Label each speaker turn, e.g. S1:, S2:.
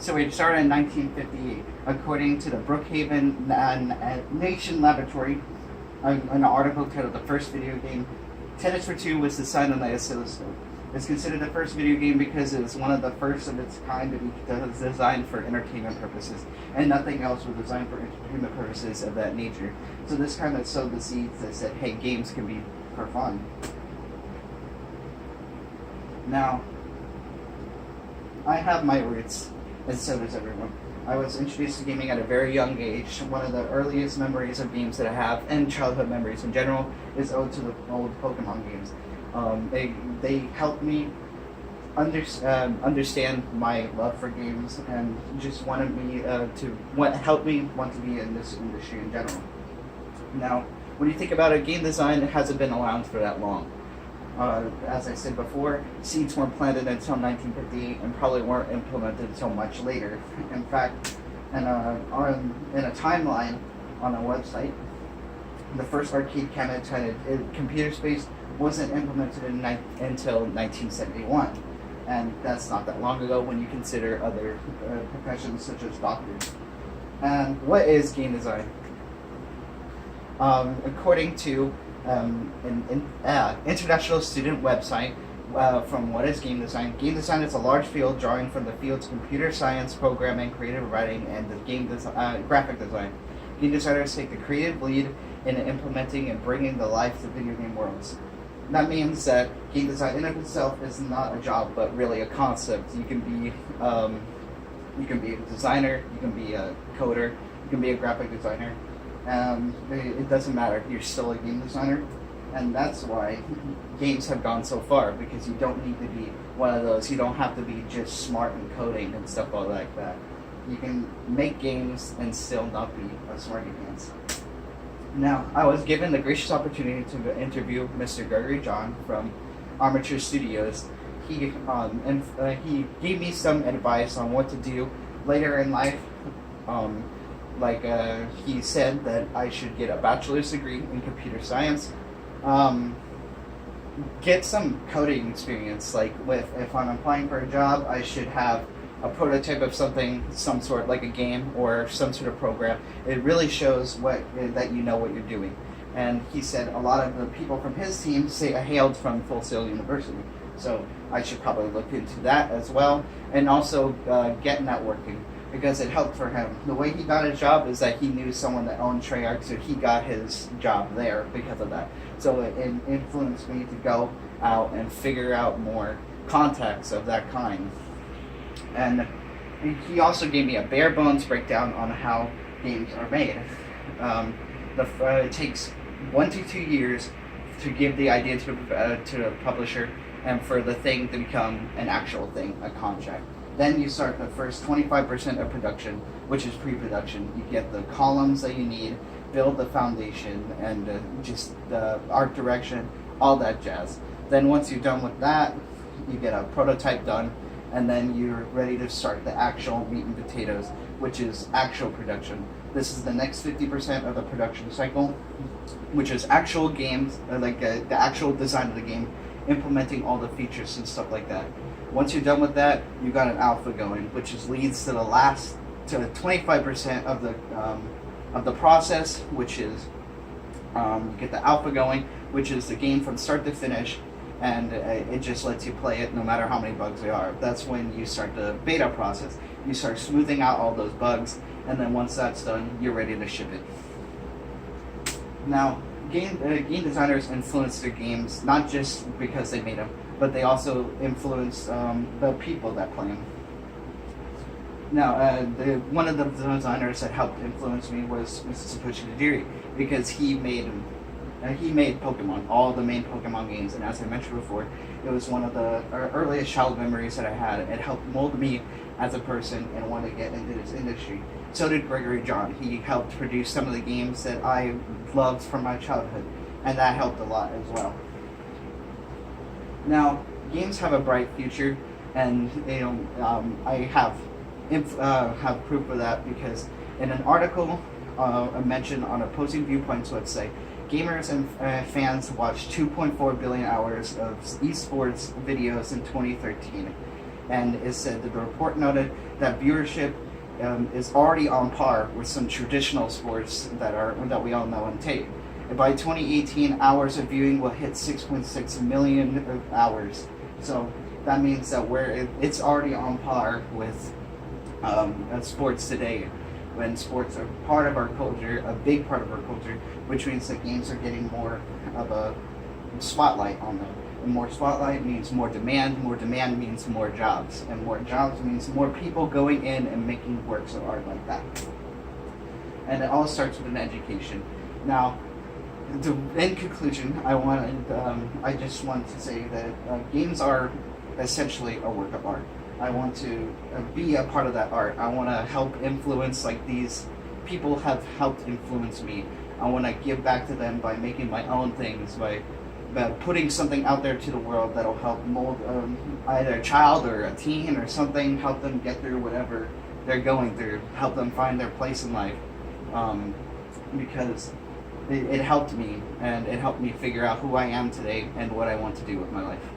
S1: So it started in 1958, according to the Brookhaven Nation Laboratory. An article titled "The First Video Game." Tennis for Two was designed on the oscilloscope. It's considered the first video game because it was one of the first of its kind to be designed for entertainment purposes, and nothing else was designed for entertainment purposes of that nature. So this kind of sowed the seeds that said, hey, games can be for fun. Now, I have my roots, and so does everyone. I was introduced to gaming at a very young age. One of the earliest memories of games that I have, and childhood memories in general, is owed to the old Pokemon games. They helped me understand my love for games, and just wanted me helped me want to be in this industry in general. Now, when you think about it, game design, it hasn't been around for that long. As I said before, seeds weren't planted until 1958 and probably weren't implemented until much later. In fact, in a timeline on a website, the first arcade cabinet computer space wasn't implemented until 1971. And that's not that long ago when you consider other professions such as doctors. And what is game design? According to an international student website from What is Game Design? Game design is a large field drawing from the fields of computer science, programming, creative writing, and graphic design. Game designers take the creative lead in implementing and bringing to life the video game worlds. That means that game design in and of itself is not a job, but really a concept. You can be a designer, you can be a coder, you can be a graphic designer. It doesn't matter. You're still a game designer, and that's why games have gone so far, because you don't need to be one of those. You don't have to be just smart in coding and stuff like that. You can make games and still not be a smarty pants. Now, I was given the gracious opportunity to interview Mr. Gregory John from Armature Studios. He gave me some advice on what to do later in life. He said that I should get a bachelor's degree in computer science, get some coding experience. If I'm applying for a job, I should have a prototype of something, some sort, like a game or some sort of program. It really shows that you know what you're doing. And he said a lot of the people from his team hailed from Full Sail University, so I should probably look into that as well, and also get networking, because it helped for him. The way he got his job is that he knew someone that owned Treyarch, so he got his job there because of that. So it influenced me to go out and figure out more contacts of that kind. And he also gave me a bare bones breakdown on how games are made. It takes 1 to 2 years to give the idea to a publisher, and for the thing to become an actual thing, a contract. Then you start the first 25% of production, which is pre-production. You get the columns that you need, build the foundation, and just the art direction, all that jazz. Then once you're done with that, you get a prototype done, and then you're ready to start the actual meat and potatoes, which is actual production. This is the next 50% of the production cycle, which is actual games, the actual design of the game, implementing all the features and stuff like that. Once you're done with that, you got an alpha going, which leads to the last 25% of the process, which is you get the alpha going, which is the game from start to finish, and it just lets you play it no matter how many bugs there are. That's when you start the beta process. You start smoothing out all those bugs, and then once that's done, you're ready to ship it. Now, game designers influence their games not just because they made them, but they also influence the people that play them. Now, one of the designers that helped influence me was Mr. Satoshi Tajiri, because he made Pokemon, all the main Pokemon games, and as I mentioned before, it was one of the earliest child memories that I had. It helped mold me as a person and want to get into this industry. So did Gregory John. He helped produce some of the games that I loved from my childhood, and that helped a lot as well. Now, games have a bright future, and I have proof of that, because in an article I mentioned on Opposing Viewpoints website, gamers and fans watched 2.4 billion hours of esports videos in 2013. and it said that the report noted that viewership is already on par with some traditional sports that we all know and take. And by 2018, hours of viewing will hit 6.6 million hours. So that means that it's already on par with sports today. When sports are part of our culture, a big part of our culture, which means that games are getting more of a spotlight on them. And more spotlight means more demand means more jobs, and more jobs means more people going in and making works of art like that. And it all starts with an education. Now, in conclusion, I just want to say that games are essentially a work of art. I want to be a part of that art. I want to help influence like these people have helped influence me. I want to give back to them by making my own things, by putting something out there to the world that'll help mold either a child or a teen or something, help them get through whatever they're going through, help them find their place in life. Because it helped me, and it helped me figure out who I am today and what I want to do with my life.